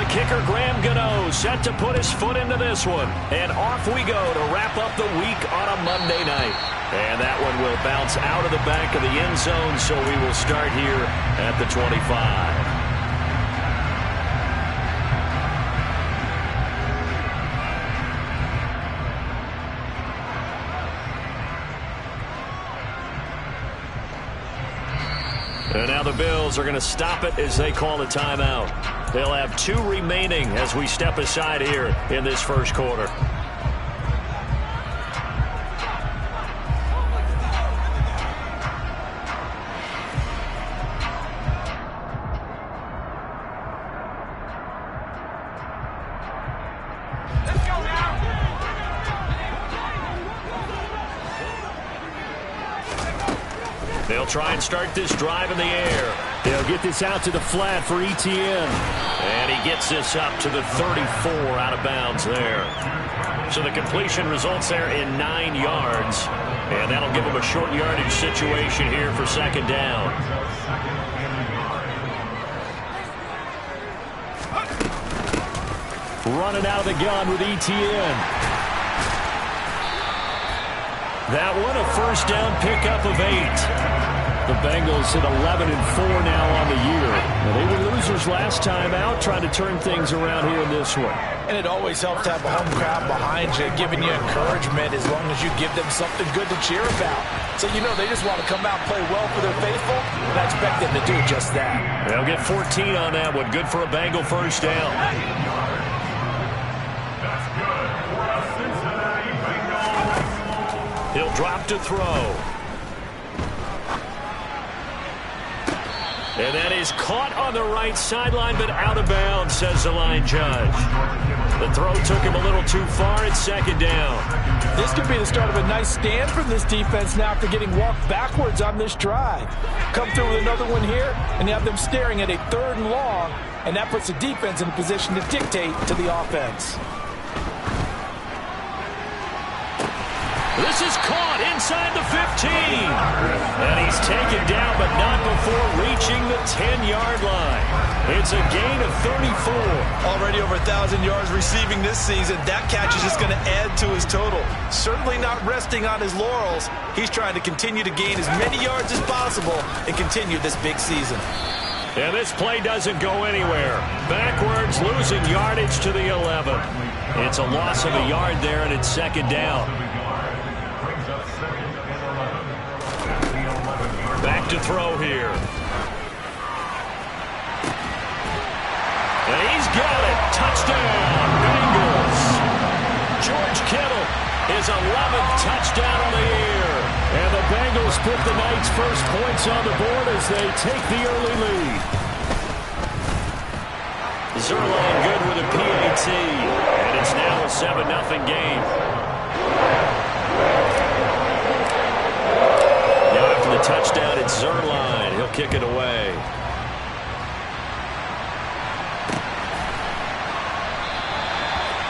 kicker Graham Gano set to put his foot into this one. And off we go to wrap up the week on a Monday night. And that one will bounce out of the back of the end zone, so we will start here at the 25. And now the Bills are going to stop it as they call a timeout. They'll have 2 remaining as we step aside here in this first quarter. They'll try and start this drive in the air. They'll get this out to the flat for Etienne. And he gets this up to the 34 out of bounds there. So the completion results there in 9 yards. And that'll give him a short yardage situation here for second down. Running out of the gun with Etienne. That one a first down pickup of 8. The Bengals at 11-4 now on the year. Now, they were losers last time out, trying to turn things around here in this one. And it always helps to have a home crowd behind you, giving you encouragement as long as you give them something good to cheer about. So, you know, they just want to come out and play well for their faithful, and I expect them to do just that. They'll get 14 on that one. Good for a Bengal first down. He'll drop to throw. And that is caught on the right sideline, but out of bounds, says the line judge. The throw took him a little too far. It's second down. This could be the start of a nice stand from this defense now after getting walked backwards on this drive. Come through with another one here, and you have them staring at a 3rd and long, and that puts the defense in a position to dictate to the offense. This is caught inside the 15. And he's taken down, but not before reaching the 10-yard line. It's a gain of 34. Already over 1,000 yards receiving this season. That catch is just going to add to his total. Certainly not resting on his laurels. He's trying to continue to gain as many yards as possible and continue this big season. And this play doesn't go anywhere. Backwards, losing yardage to the 11. It's a loss of a yard there, and it's second down. Back to throw here. And he's got it. Touchdown, Bengals. George Kittle, his 11th touchdown on the year. And the Bengals put the night's first points on the board as they take the early lead. Zuerlein good with a PAT. And it's now a 7-0 game. The touchdown, it's Zuerlein. He'll kick it away.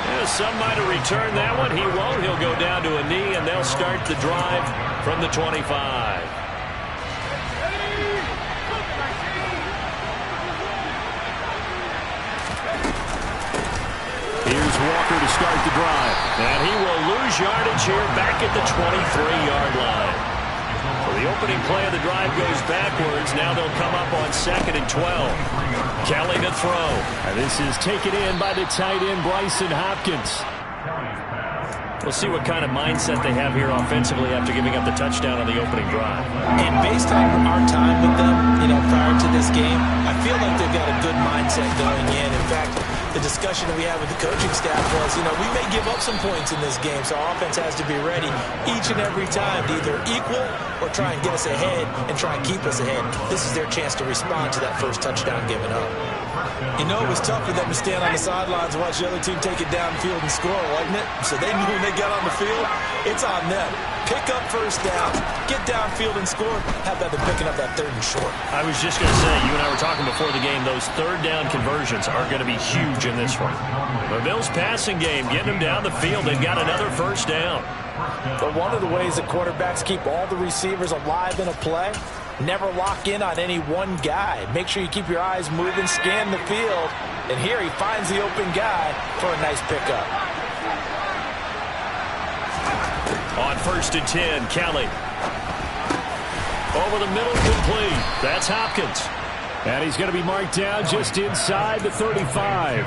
Yeah, some might have returned that one. He won't. He'll go down to a knee, and they'll start the drive from the 25. Here's Walker to start the drive. And he will lose yardage here back at the 23-yard line. The opening play of the drive goes backwards. Now they'll come up on 2nd and 12. Kelly to throw. And this is taken in by the tight end, Bryson Hopkins. We'll see what kind of mindset they have here offensively after giving up the touchdown on the opening drive. And based on our time with them, prior to this game, I feel like they've got a good mindset going in. In fact, the discussion that we had with the coaching staff was, we may give up some points in this game, so our offense has to be ready each and every time to either equal or try and get us ahead and try and keep us ahead. This is their chance to respond to that first touchdown given up. It was tough for them to stand on the sidelines and watch the other team take it downfield and score, wasn't it? So they knew when they got on the field, it's on them. Pick up first down, get downfield and score. How about them picking up that 3rd and short? I was just going to say, you and I were talking before the game, those 3rd down conversions are going to be huge in this one. The Bills passing game, getting them down the field. They've got another first down. But one of the ways that quarterbacks keep all the receivers alive in a play never lock in on any one guy. Make sure you keep your eyes moving, scan the field. And here he finds the open guy for a nice pickup. On 1st and 10, Kelly. Over the middle, complete. That's Hopkins. And he's going to be marked down just inside the 35.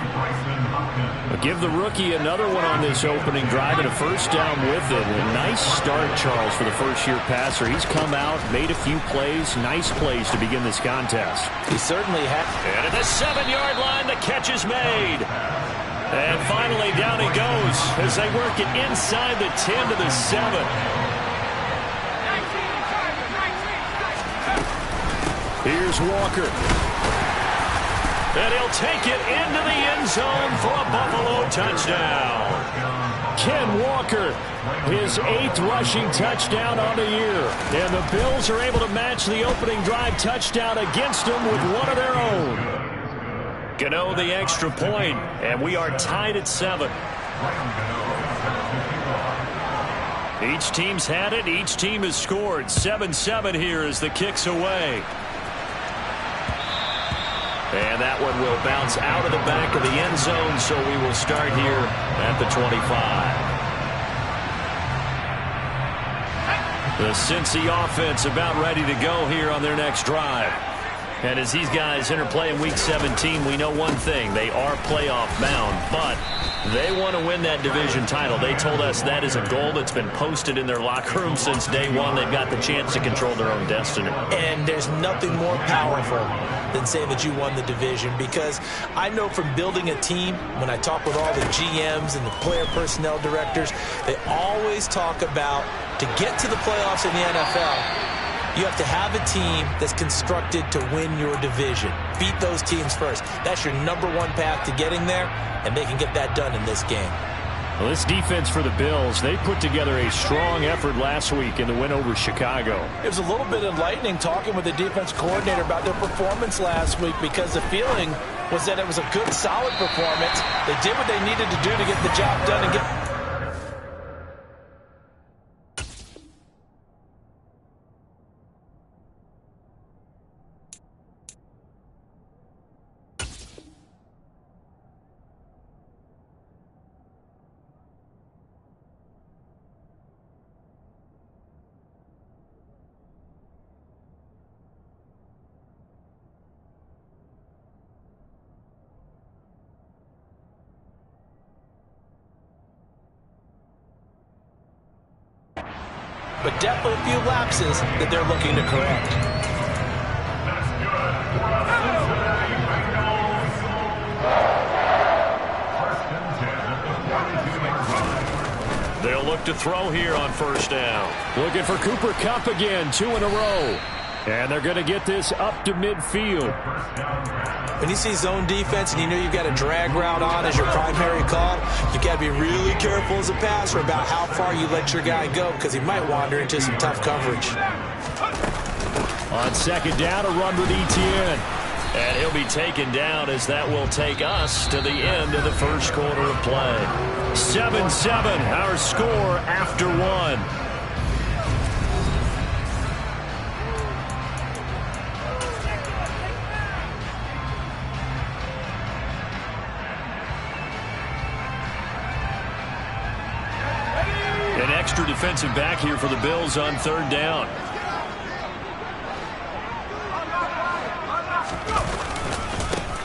But give the rookie another one on this opening drive and a first down with it. A nice start, Charles, for the first-year passer. He's come out, made a few plays, nice plays to begin this contest. He certainly has. And at the 7-yard line, the catch is made. And finally, down he goes as they work it inside the 10 to the 7. Here's Walker. And he'll take it into the end zone for a Buffalo touchdown. Ken Walker, his 8th rushing touchdown on the year. And the Bills are able to match the opening drive touchdown against them with one of their own. Gano the extra point, and we are tied at 7. Each team's had it. Each team has scored. 7-7 here as the kick's away. And that one will bounce out of the back of the end zone, so we will start here at the 25. The Cincy offense about ready to go here on their next drive. And as these guys interplay in Week 17, we know one thing. They are playoff bound, but they want to win that division title. They told us that is a goal that's been posted in their locker room since day one. They've got the chance to control their own destiny. And there's nothing more powerful than saying that you won the division, because I know from building a team, when I talk with all the GMs and the player personnel directors, they always talk about, to get to the playoffs in the NFL, you have to have a team that's constructed to win your division. Beat those teams first. That's your #1 path to getting there, and they can get that done in this game. Well, this defense for the Bills, they put together a strong effort last week in the win over Chicago. It was a little bit enlightening talking with the defense coordinator about their performance last week, because the feeling was that it was a good, solid performance. They did what they needed to do to get the job done and get... But definitely a few lapses that they're looking to correct. They'll look to throw here on 1st down. Looking for Cooper Kupp again, 2 in a row. And they're going to get this up to midfield. When you see zone defense and you know you've got a drag route on as your primary call, you've got to be really careful as a passer about how far you let your guy go, because he might wander into some tough coverage. On 2nd down, a run with Etienne. And he'll be taken down as that will take us to the end of the first quarter of play. 7-7, our score after 1. Extra defensive back here for the Bills on 3rd down.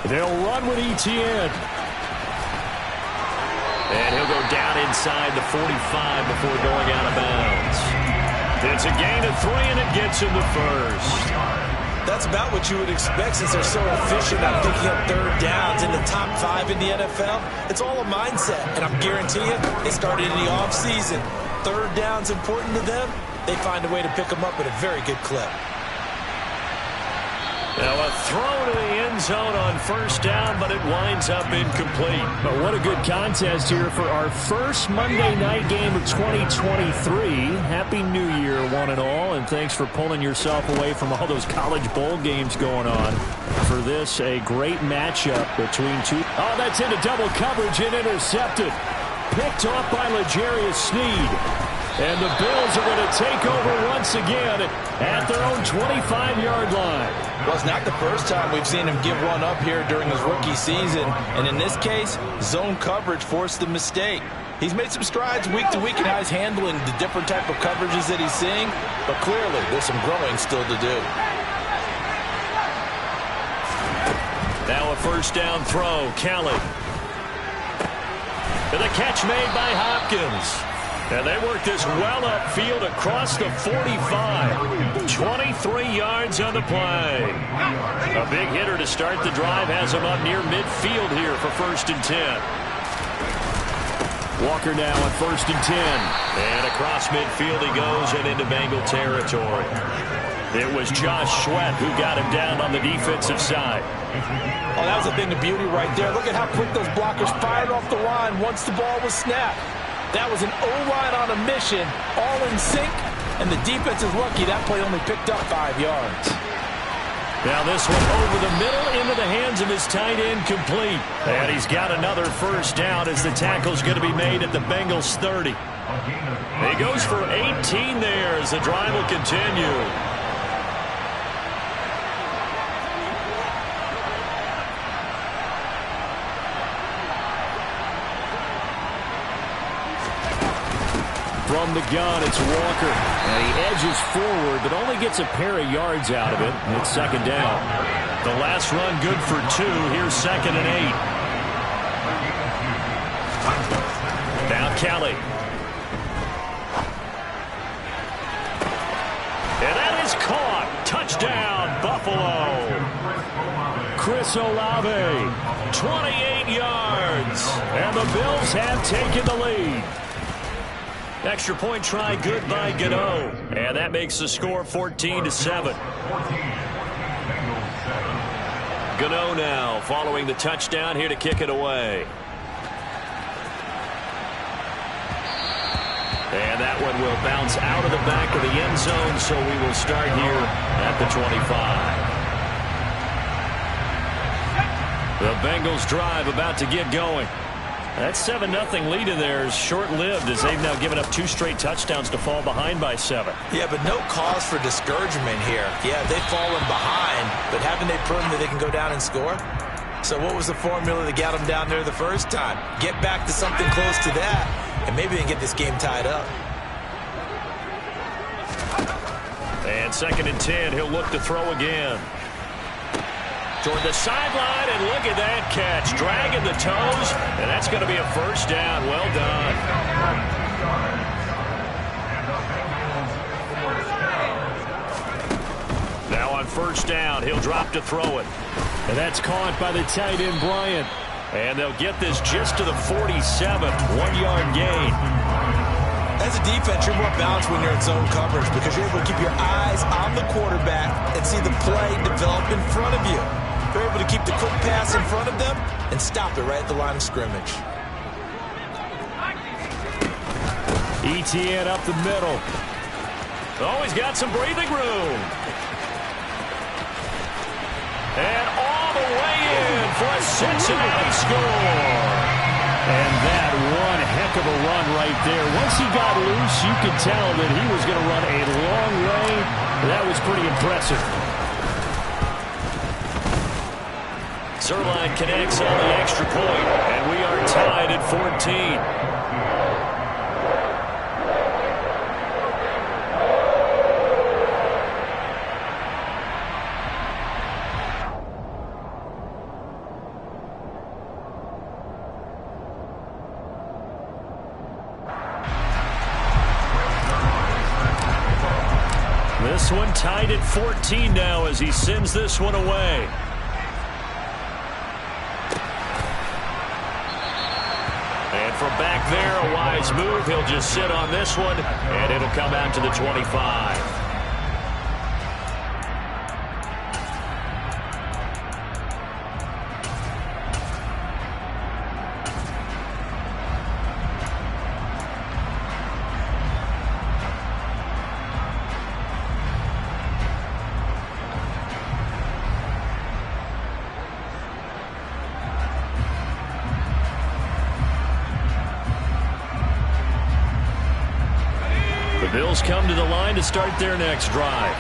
They'll run with Etienne. And he'll go down inside the 45 before going out of bounds. It's a gain of 3, and it gets him the first. That's about what you would expect, since they're so efficient at picking up 3rd downs in the top 5 in the NFL. It's all a mindset, and I'm guaranteeing you, it started in the offseason. 3rd down's important to them. They find a way to pick them up at a very good clip. Now a throw to the end zone on 1st down, but it winds up incomplete. But what a good contest here for our first Monday night game of 2023. Happy New Year, one and all, and thanks for pulling yourself away from all those college bowl games going on. For this, a great matchup between two. Oh, that's into double coverage and intercepted. Picked off by L'Jarius Sneed. And the Bills are going to take over once again at their own 25-yard line. Well, it's not the first time we've seen him give one up here during his rookie season. And in this case, zone coverage forced the mistake. He's made some strides week to week in how he's handling the different type of coverages that he's seeing. But clearly, there's some growing still to do. Now a first down throw. Kelly. And the catch made by Hopkins. And they work this well upfield across the 45. 23 yards on the play. A big hitter to start the drive has him up near midfield here for 1st and 10. Walker now on 1st and 10. And across midfield he goes and into Bengal territory. It was Josh Sweat who got him down on the defensive side. Oh, that was a thing of beauty right there. Look at how quick those blockers fired off the line once the ball was snapped. That was an O-line on a mission, all in sync, and the defense is lucky that play only picked up 5 yards. Now this one over the middle into the hands of his tight end, complete. And he's got another first down as the tackle's going to be made at the Bengals 30. He goes for 18 there as the drive will continue. From the gun, it's Walker. And he edges forward, but only gets a pair of yards out of it. And it's 2nd down. The last run good for 2. Here's 2nd and 8. Now Kelly. And that is caught. Touchdown, Buffalo. Chris Olave. 28 yards. And the Bills have taken the lead. Extra point try good by Gano. And that makes the score 14-7. Gano now following the touchdown here to kick it away. And that one will bounce out of the back of the end zone, so we will start here at the 25. The Bengals drive about to get going. That 7-0 lead in there is short-lived as they've now given up 2 straight touchdowns to fall behind by 7. Yeah, but no cause for discouragement here. Yeah, they've fallen behind, but haven't they proven that they can go down and score? So what was the formula that got them down there the first time? Get back to something close to that, and maybe they can get this game tied up. And 2nd and 10, he'll look to throw again. Toward the sideline, and look at that catch. Dragging the toes, and that's going to be a first down. Well done. Now on 1st down, he'll drop to throw it. And that's caught by the tight end, Bryant. And they'll get this just to the 47. 1-yard gain. As a defense, you're more balanced when you're in zone coverage because you're able to keep your eyes on the quarterback and see the play develop in front of you. They're able to keep the quick pass in front of them and stop it right at the line of scrimmage. ETN up the middle. Oh, he's got some breathing room. And all the way in for a Cincinnati score. And that one heck of a run right there. Once he got loose, you could tell that he was going to run a long way. That was pretty impressive. Zuerlein connects on the extra point, and we are tied at 14. This one tied at 14 now as he sends this one away. And from back there, a wise move. He'll just sit on this one, and it'll come out to the 25. Bills come to the line to start their next drive.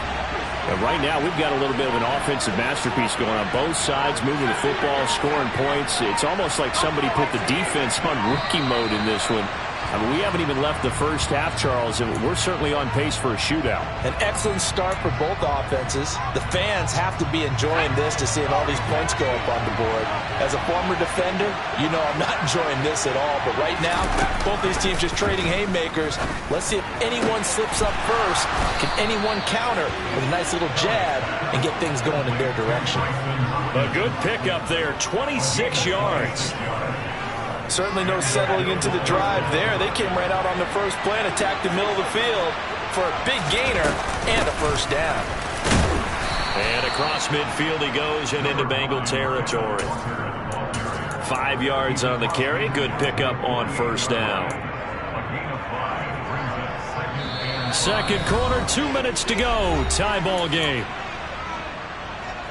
And right now, we've got a little bit of an offensive masterpiece going on both sides, moving the football, scoring points. It's almost like somebody put the defense on rookie mode in this one. I mean, we haven't even left the first half, Charles, and we're certainly on pace for a shootout. An excellent start for both offenses. The fans have to be enjoying this to seeing all these points go up on the board. As a former defender, you know I'm not enjoying this at all. But right now, both these teams just trading haymakers. Let's see if anyone slips up first. Can anyone counter with a nice little jab and get things going in their direction? A good pickup there, 26 yards. Certainly no settling into the drive there. They came right out on the first play and attacked the middle of the field for a big gainer and a first down. And across midfield he goes and into Bengal territory. 5 yards on the carry. Good pickup on first down. Second quarter, 2 minutes to go. Tie ball game.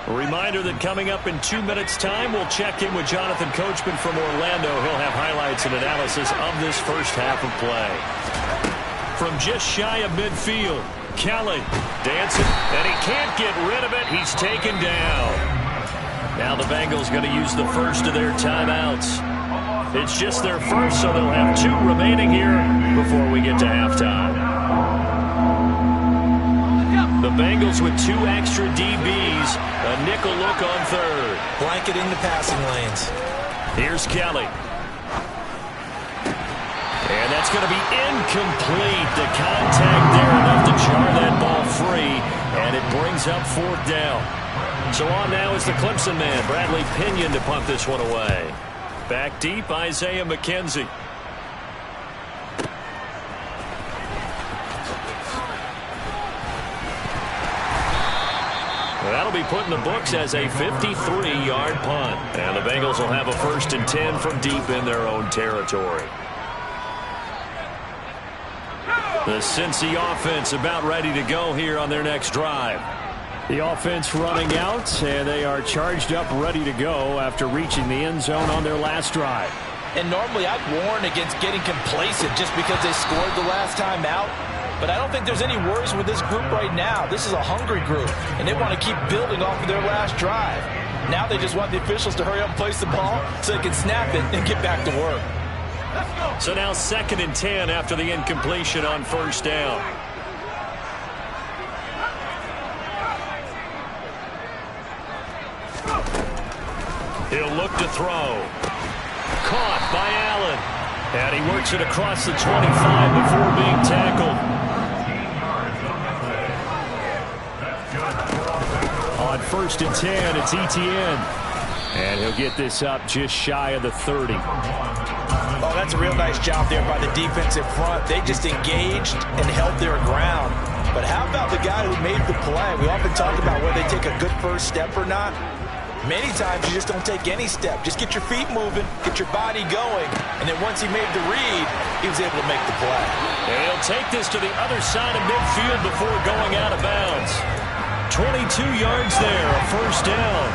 A reminder that coming up in 2 minutes' time, we'll check in with Jonathan Coachman from Orlando. He'll have highlights and analysis of this first half of play. From just shy of midfield, Kelly dancing, and he can't get rid of it. He's taken down. Now the Bengals going to use the first of their timeouts. It's just their first, so they'll have 2 remaining here before we get to halftime. The Bengals with 2 extra DBs, a nickel look on third. Blanketing the passing lanes. Here's Kelly. And that's going to be incomplete. The contact there enough to jar that ball free, and it brings up 4th down. So on now is the Clemson man, Bradley Pinion, to punt this one away. Back deep, Isaiah McKenzie. That'll be put in the books as a 53-yard punt. And the Bengals will have a 1st and 10 from deep in their own territory. The Cincy offense about ready to go here on their next drive. The offense running out, and they are charged up, ready to go after reaching the end zone on their last drive. And normally I'd warn against getting complacent just because they scored the last time out. But I don't think there's any worries with this group right now. This is a hungry group, and they want to keep building off of their last drive. Now they just want the officials to hurry up and place the ball so they can snap it and get back to work. So now 2nd and 10 after the incompletion on first down. He'll look to throw. Caught by Allen. And he works it across the 25 before being tackled. On 1st and 10, it's Etienne. And he'll get this up just shy of the 30. Oh, that's a real nice job there by the defensive front. They just engaged and held their ground. But how about the guy who made the play? We often talk about whether they take a good first step or not. Many times you just don't take any step. Just get your feet moving, get your body going, and then once he made the read, he was able to make the play. And he'll take this to the other side of midfield before going out of bounds. 22 yards there, a first down.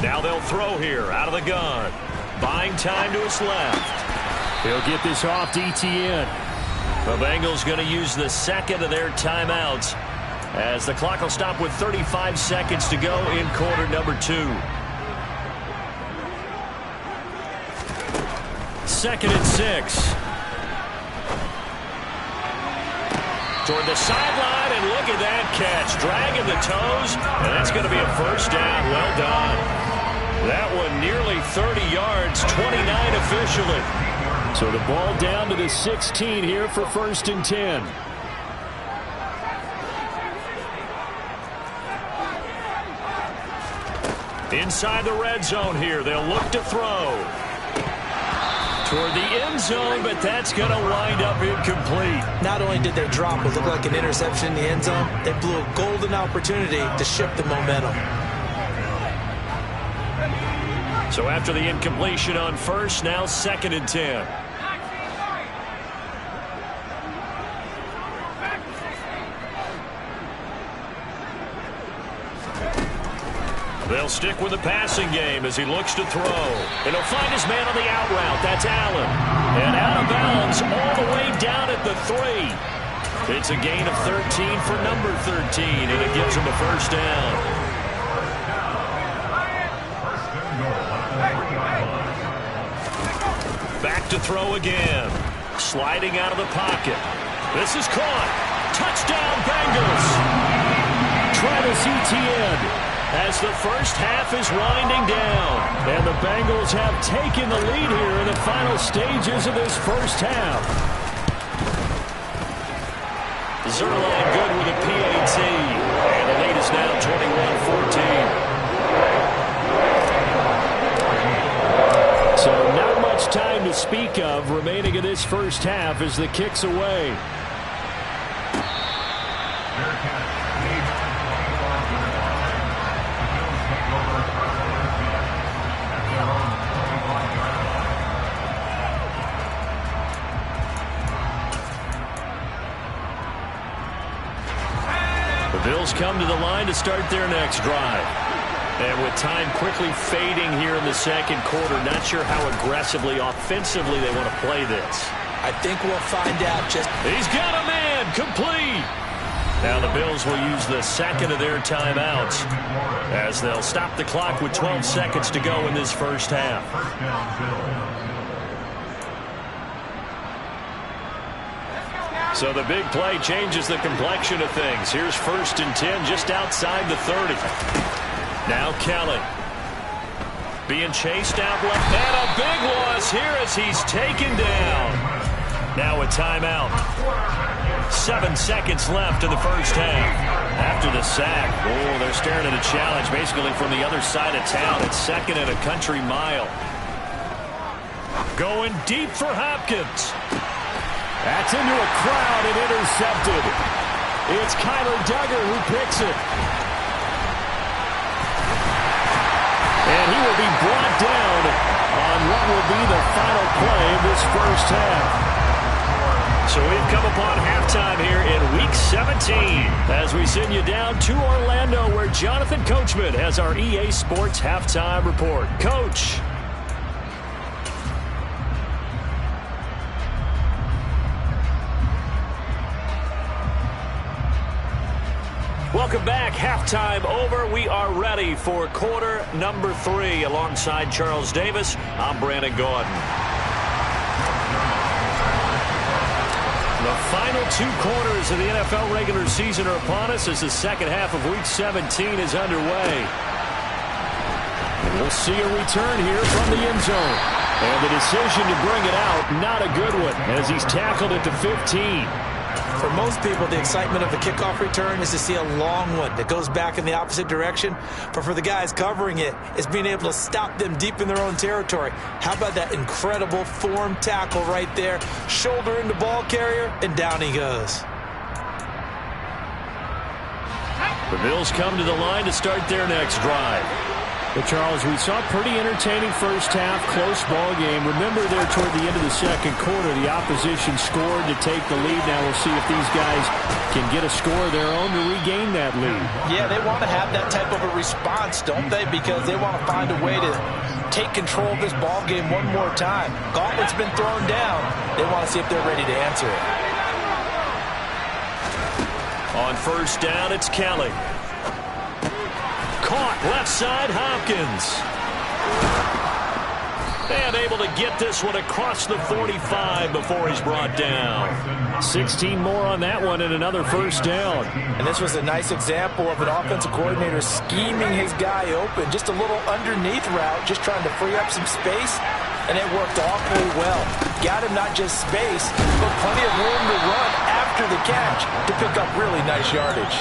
Now they'll throw here out of the gun. Buying time to his left. He'll get this off to Etienne. The Bengals going to use the 2nd of their timeouts as the clock will stop with 35 seconds to go in quarter number 2. 2nd and 6. Toward the sideline, and look at that catch. Dragging the toes, and that's going to be a first down. Well done. That one nearly 30 yards, 29 officially. So the ball down to the 16 here for 1st and 10. Inside the red zone here, they'll look to throw. Toward the end zone, but that's going to wind up incomplete. Not only did their drop look like an interception in the end zone, they blew a golden opportunity to shift the momentum. So after the incompletion on first, now 2nd and 10. They'll stick with the passing game as he looks to throw. And he'll find his man on the out route. That's Allen. And out of bounds all the way down at the 3. It's a gain of 13 for number 13, and it gives him a first down. Back to throw again. Sliding out of the pocket. This is caught. Touchdown, Bengals. Travis Etienne, as the first half is winding down. And the Bengals have taken the lead here in the final stages of this first half. Zerline good with a PAT. And the lead is now 21-14. So not much time to speak of remaining in this first half as the kick's away. The Bills come to the line to start their next drive. And with time quickly fading here in the second quarter, not sure how aggressively, offensively they want to play this. I think we'll find out. He's got a man, complete. Now the Bills will use the second of their timeouts as they'll stop the clock with 12 seconds to go in this first half. So the big play changes the complexion of things. Here's 1st and 10 just outside the 30. Now Kelly being chased out left. And a big loss here as he's taken down. Now a timeout. 7 seconds left in the first half. After the sack, oh, they're staring at a challenge basically from the other side of town. It's 2nd and a country mile. Going deep for Hopkins. That's into a crowd and intercepted. It's Kyler Duggar who picks it. And he will be brought down on what will be the final play of this first half. So we've come upon halftime here in Week 17 as we send you down to Orlando where Jonathan Coachman has our EA Sports Halftime Report. Coach. Welcome back. Halftime over. We are ready for quarter number 3. Alongside Charles Davis, I'm Brandon Gaudin. The final 2 quarters of the NFL regular season are upon us as the second half of Week 17 is underway. And we'll see a return here from the end zone. And the decision to bring it out, not a good one, as he's tackled at the 15. For most people, the excitement of the kickoff return is to see a long one that goes back in the opposite direction. But for the guys covering it, it's being able to stop them deep in their own territory. How about that incredible form tackle right there? Shoulder into ball carrier, and down he goes. The Bills come to the line to start their next drive. Well, Charles, we saw a pretty entertaining first half, close ball game. Remember there toward the end of the second quarter, the opposition scored to take the lead. Now we'll see if these guys can get a score of their own to regain that lead. Yeah, they want to have that type of a response, don't they? Because they want to find a way to take control of this ball game one more time. Gauntlet's been thrown down. They want to see if they're ready to answer it. On first down, it's Kelly. Caught left side, Hopkins. And able to get this one across the 45 before he's brought down. 16 more on that one and another first down. And this was a nice example of an offensive coordinator scheming his guy open. Just a little underneath route, just trying to free up some space. And it worked awfully well. Got him not just space, but plenty of room to run after the catch to pick up really nice yardage.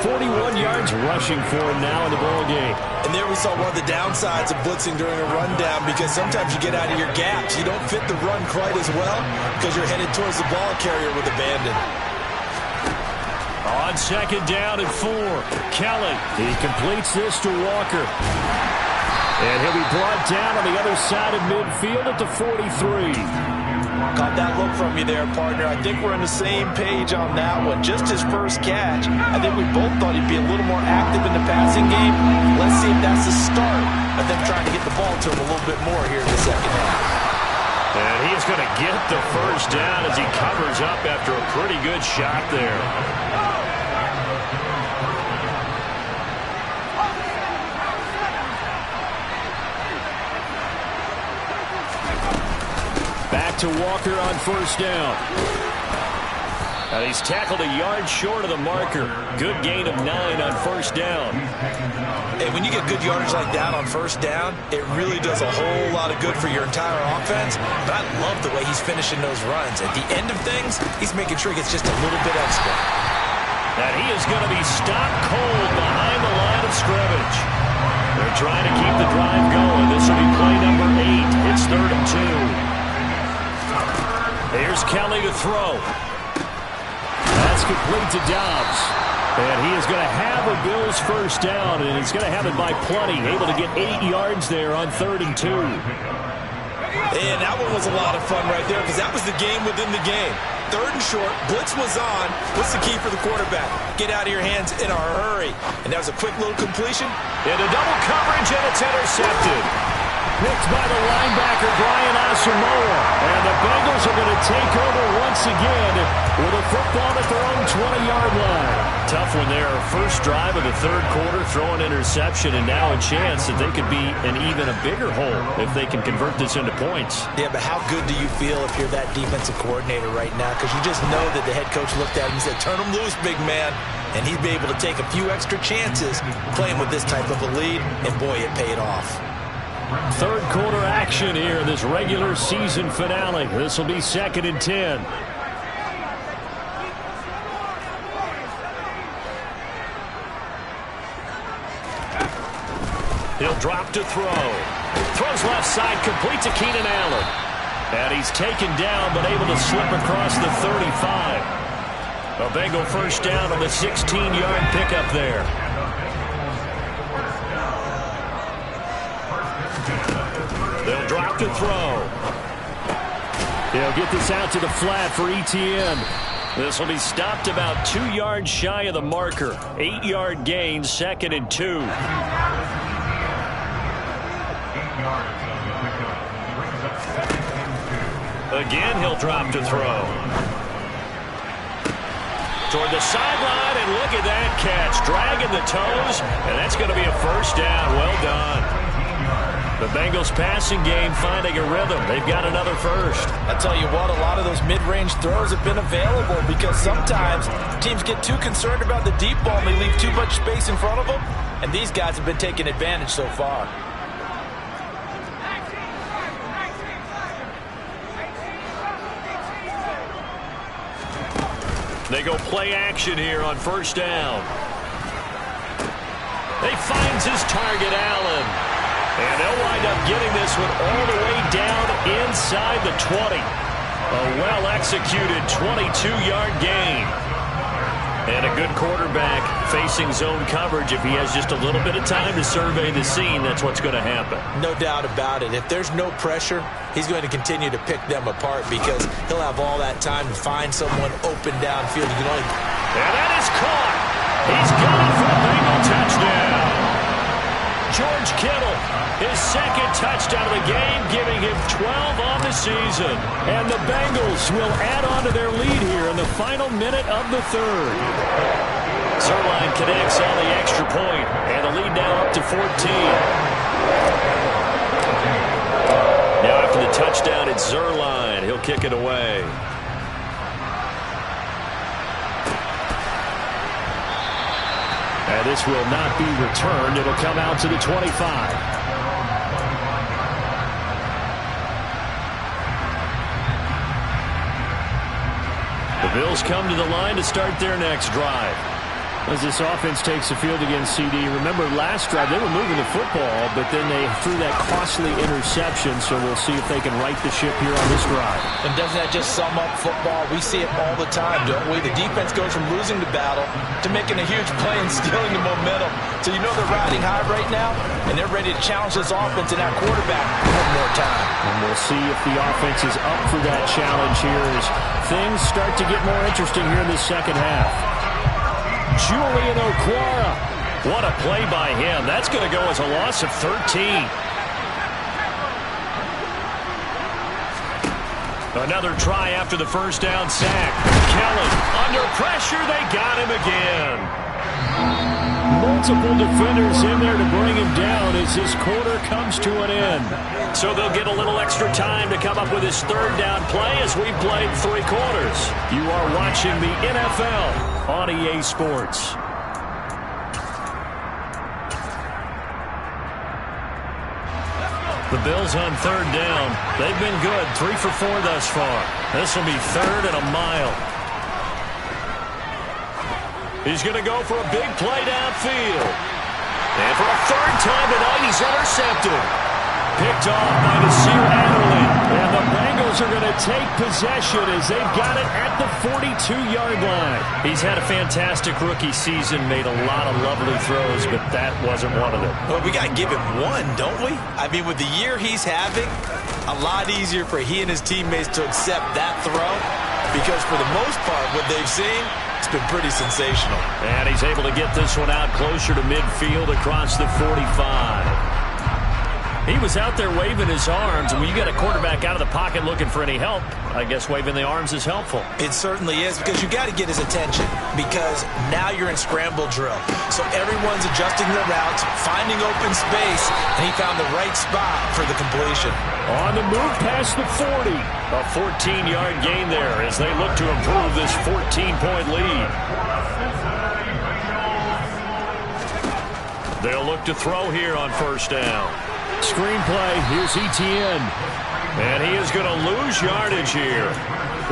41 yards rushing for him now in the ball game. And there we saw one of the downsides of blitzing during a rundown, because sometimes you get out of your gaps. You don't fit the run quite as well because you're headed towards the ball carrier with abandon. On second down and 4, Kelly. He completes this to Walker. And he'll be brought down on the other side of midfield at the 43. Caught that look from you there, partner. I think we're on the same page on that one. Just his first catch, I think we both thought he'd be a little more active in the passing game. Let's see if that's the start of them trying to get the ball to him a little bit more here in the second half. And he's going to get the first down as he covers up after a pretty good shot there. Back to Walker on first down. And he's tackled a yard short of the marker. Good gain of 9 on first down. Hey, when you get good yardage like that on first down, it really does a whole lot of good for your entire offense. But I love the way he's finishing those runs. At the end of things, he's making sure he gets just a little bit extra. And he is going to be stopped cold behind the line of scrimmage. They're trying to keep the drive going. This will be play number 8. It's 3rd and 2. Here's Kelly to throw. That's complete to Dobbs. And he is going to have a Bills first down, and he's going to have it by plenty. Able to get 8 yards there on 3rd and 2. And that one was a lot of fun right there because that was the game within the game. 3rd and short, blitz was on. What's the key for the quarterback? Get out of your hands in a hurry. And that was a quick little completion. Into double coverage, and it's intercepted. Picked by the linebacker, Brian Asamoah. And the Bengals are going to take over once again with a football at their own 20-yard line. Tough one there. First drive of the 3rd quarter, throw an interception, and now a chance that they could be in even a bigger hole if they can convert this into points. Yeah, but how good do you feel if you're that defensive coordinator right now? Because you just know that the head coach looked at him and said, turn him loose, big man. And he'd be able to take a few extra chances playing with this type of a lead, and boy, it paid off. 3rd quarter action here in this regular season finale. This will be 2nd and 10. He'll drop to throw. Throws left side, complete to Keenan Allen. And he's taken down, but able to slip across the 35. A Bengal first down on the 16-yard pickup there. They'll drop to throw. They'll get this out to the flat for Etienne. This will be stopped about 2 yards shy of the marker. 8-yard gain, 2nd and 2. Again, he'll drop to throw. Toward the sideline, and look at that catch. Dragging the toes, and that's going to be a first down. Well done. The Bengals passing game finding a rhythm. They've got another first. I tell you what, a lot of those mid-range throws have been available because sometimes teams get too concerned about the deep ball and they leave too much space in front of them. And these guys have been taking advantage so far. They go play action here on first down. They finds his target, Allen. And they'll wind up getting this one all the way down inside the 20. A well-executed 22-yard gain. And a good quarterback facing zone coverage. If he has just a little bit of time to survey the scene, that's what's going to happen. No doubt about it. If there's no pressure, he's going to continue to pick them apart because he'll have all that time to find someone open downfield. You can only... And that is caught. He's got it for a Bengal touchdown. George Kittle, his 2nd touchdown of the game, giving him 12 on the season. And the Bengals will add on to their lead here in the final minute of the 3rd. Zuerlein connects on the extra point, and the lead now up to 14. Now after the touchdown, it's Zuerlein. He'll kick it away. And this will not be returned. It'll come out to the 25. The Bills come to the line to start their next drive. As this offense takes the field against CD, remember last drive they were moving the football, but then they threw that costly interception, so we'll see if they can right the ship here on this drive. And doesn't that just sum up football? We see it all the time, don't we? The defense goes from losing the battle to making a huge play and stealing the momentum. So you know they're riding high right now, and they're ready to challenge this offense and that quarterback one more time. And we'll see if the offense is up for that challenge here as things start to get more interesting here in the second half. Julian Okwara. What a play by him. That's going to go as a loss of 13. Another try after the first down sack. Kellen under pressure. They got him again. Multiple defenders in there to bring him down as this quarter comes to an end. So they'll get a little extra time to come up with his third down play as we played 3 quarters. You are watching the NFL on EA Sports. The Bills on third down. They've been good. 3 for 4 thus far. This will be 3rd and a mile. He's going to go for a big play downfield. And for a 3rd time tonight, he's intercepted. Picked off by Nasir Adderley. And the Bengals are going to take possession as they've got it at the 42-yard line. He's had a fantastic rookie season, made a lot of lovely throws, but that wasn't one of them. Well, we got to give him one, don't we? I mean, with the year he's having, a lot easier for he and his teammates to accept that throw because for the most part, what they've seen, it's been pretty sensational. And he's able to get this one out closer to midfield across the 45. He was out there waving his arms, and when you get a quarterback out of the pocket looking for any help, I guess waving the arms is helpful. It certainly is because you got to get his attention because now you're in scramble drill. So everyone's adjusting their routes, finding open space, and he found the right spot for the completion. On the move past the 40. A 14-yard gain there as they look to improve this 14-point lead. They'll look to throw here on first down. Screenplay, here's Etienne. And he is going to lose yardage here.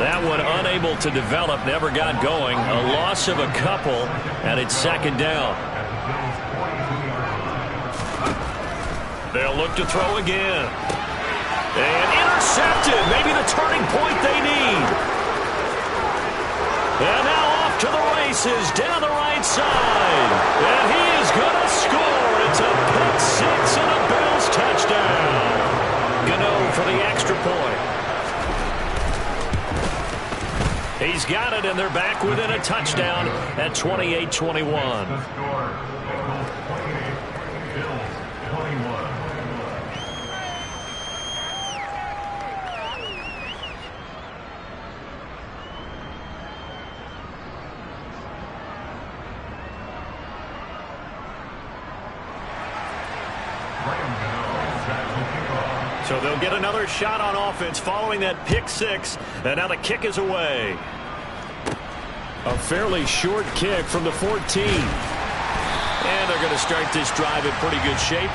That one unable to develop, never got going. A loss of a couple, and it's 2nd down. They'll look to throw again. And intercepted, maybe the turning point they need. And now off to the races, down the right side. And he is going to score. It's a pick 6 and a Bills touchdown. Gano for the extra point. He's got it, and they're back within a touchdown at 28-21. So they'll get another shot on offense following that pick 6, and now the kick is away. A fairly short kick from the 14. And they're going to start this drive in pretty good shape.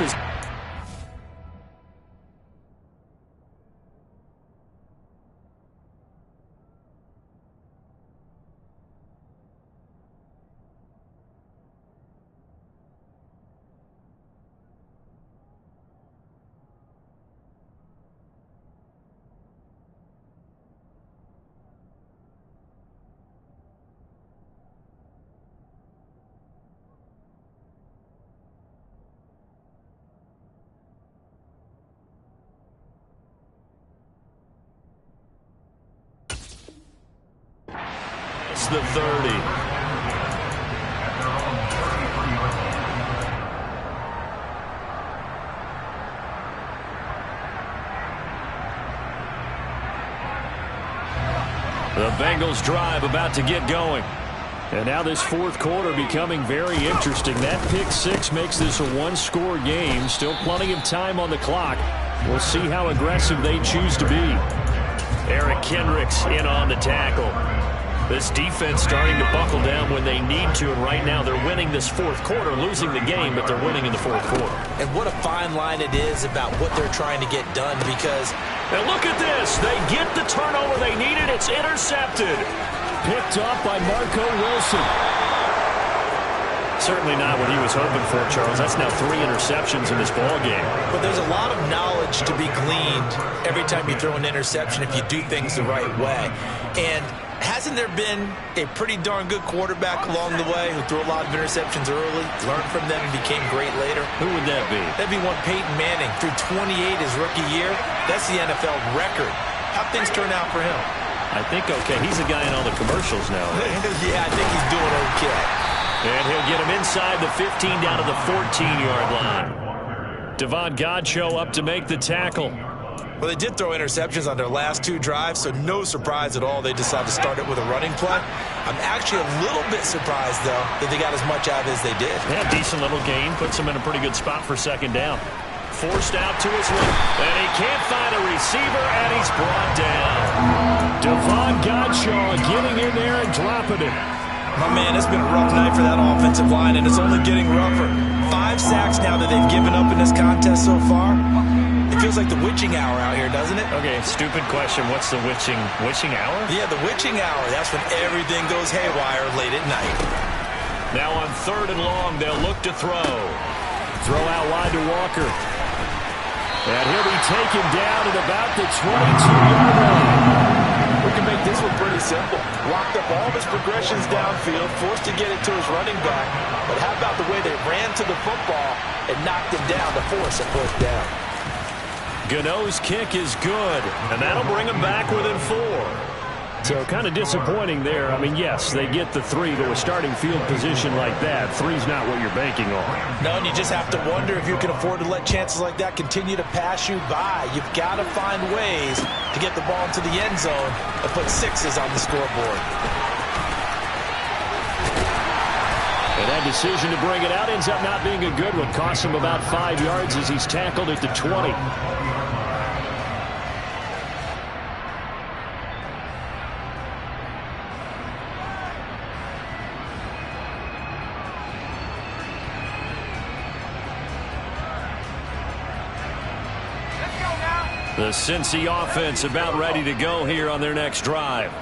The 30. The Bengals drive about to get going. And now this 4th quarter becoming very interesting. That pick 6 makes this a 1-score game. Still plenty of time on the clock. We'll see how aggressive they choose to be. Eric Kendricks in on the tackle. This defense starting to buckle down when they need to, and right now they're winning this 4th quarter, losing the game, but they're winning in the 4th quarter. And what a fine line it is about what they're trying to get done because... And look at this. They get the turnover they needed. It's intercepted. Picked up by Marco Wilson. Certainly not what he was hoping for, Charles. That's now 3 interceptions in this ball game. But there's a lot of knowledge to be gleaned every time you throw an interception if you do things the right way. And hasn't there been a pretty darn good quarterback along the way who threw a lot of interceptions early, learned from them, and became great later? Who would that be? That'd be one Peyton Manning. Threw 28 his rookie year. That's the NFL record. How'd things turn out for him? I think okay. He's a guy in all the commercials now. Yeah, I think he's doing okay. And he'll get him inside the 15 down to the 14-yard line. Davon Godchaux up to make the tackle. Well, they did throw interceptions on their last 2 drives, so no surprise at all they decided to start it with a running play. I'm actually a little bit surprised, though, that they got as much out of it as they did. Yeah, decent little gain. Puts him in a pretty good spot for second down. Forced out to his left, and he can't find a receiver, and he's brought down. Davon Godchaux getting in there and dropping it. My man, it's been a rough night for that offensive line, and it's only getting rougher. 5 sacks now that they've given up in this contest so far. It feels like the witching hour out here, doesn't it? Okay, stupid question. What's the witching hour? Yeah, the witching hour. That's when everything goes haywire late at night. Now on 3rd and long, they'll look to throw. Throw out wide to Walker. And he'll be taken down at about the 22-yard line. We can make this one pretty simple. Locked up all of his progressions downfield, forced to get it to his running back. But how about the way they ran to the football and knocked him down to force a 4th down? Gano's kick is good, and that'll bring him back within 4. So kind of disappointing there. I mean, yes, they get the 3, but with starting field position like that, 3's not what you're banking on. No, and you just have to wonder if you can afford to let chances like that continue to pass you by. You've got to find ways to get the ball into the end zone and put 6s on the scoreboard. And that decision to bring it out ends up not being a good one. Costs him about 5 yards as he's tackled at the 20. The Cincy offense about ready to go here on their next drive.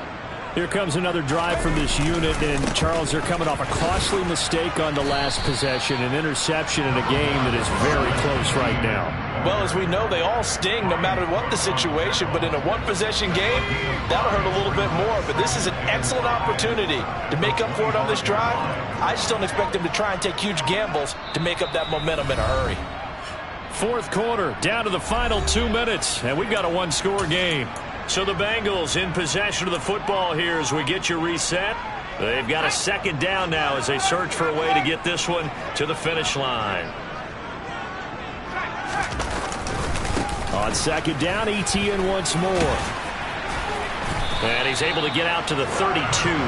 Here comes another drive from this unit, and Charles, they're coming off a costly mistake on the last possession, an interception in a game that is very close right now. Well, as we know, they all sting no matter what the situation, but in a one-possession game, that'll hurt a little bit more. But this is an excellent opportunity to make up for it on this drive. I just don't expect them to try and take huge gambles to make up that momentum in a hurry. 4th quarter, down to the final 2 minutes, and we've got a 1-score game. So the Bengals in possession of the football here as we get you reset. They've got a 2nd down now as they search for a way to get this one to the finish line. On 2nd down, Etienne once more. And he's able to get out to the 32,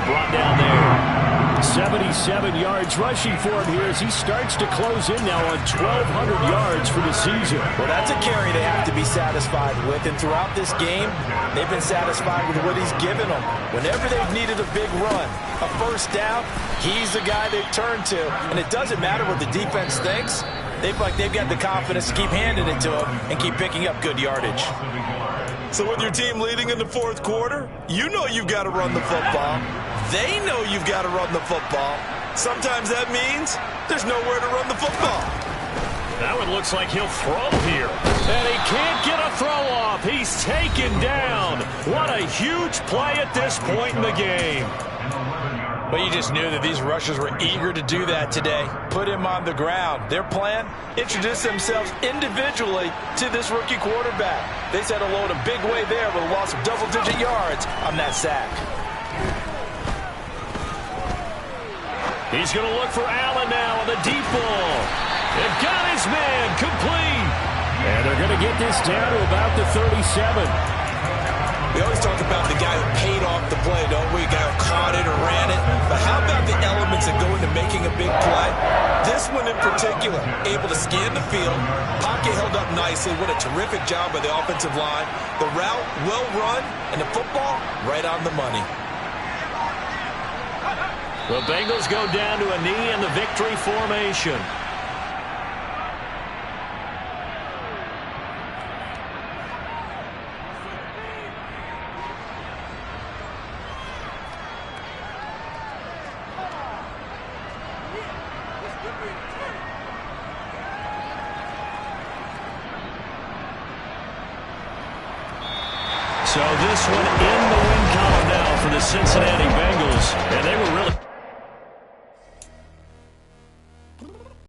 brought down there. 77 yards rushing for him here as he starts to close in now on 1,200 yards for the season. Well, that's a carry they have to be satisfied with, and throughout this game, they've been satisfied with what he's given them. Whenever they've needed a big run, a 1st down, he's the guy they've turned to, and it doesn't matter what the defense thinks. They've got the confidence to keep handing it to him and keep picking up good yardage. So with your team leading in the 4th quarter, you know you've got to run the football. They know you've got to run the football. Sometimes that means there's nowhere to run the football. That one looks like he'll throw here. And he can't get a throw off. He's taken down. What a huge play at this point in the game. But you just knew that these rushers were eager to do that today. Put him on the ground. Their plan, introduce themselves individually to this rookie quarterback. They said hello in a big way there with a loss of double-digit yards on that sack. He's going to look for Allen now on the deep ball. They've got his man complete. And they're going to get this down to about the 37. We always talk about the guy who paid off the play, don't we? The guy who caught it or ran it. But how about the elements that go into making a big play? This one in particular, able to scan the field. Pocket held up nicely. What a terrific job by the offensive line. The route, well run, and the football, right on the money. The Bengals go down to a knee in the victory formation. So this one in the win column now for the Cincinnati Bengals. And they were really...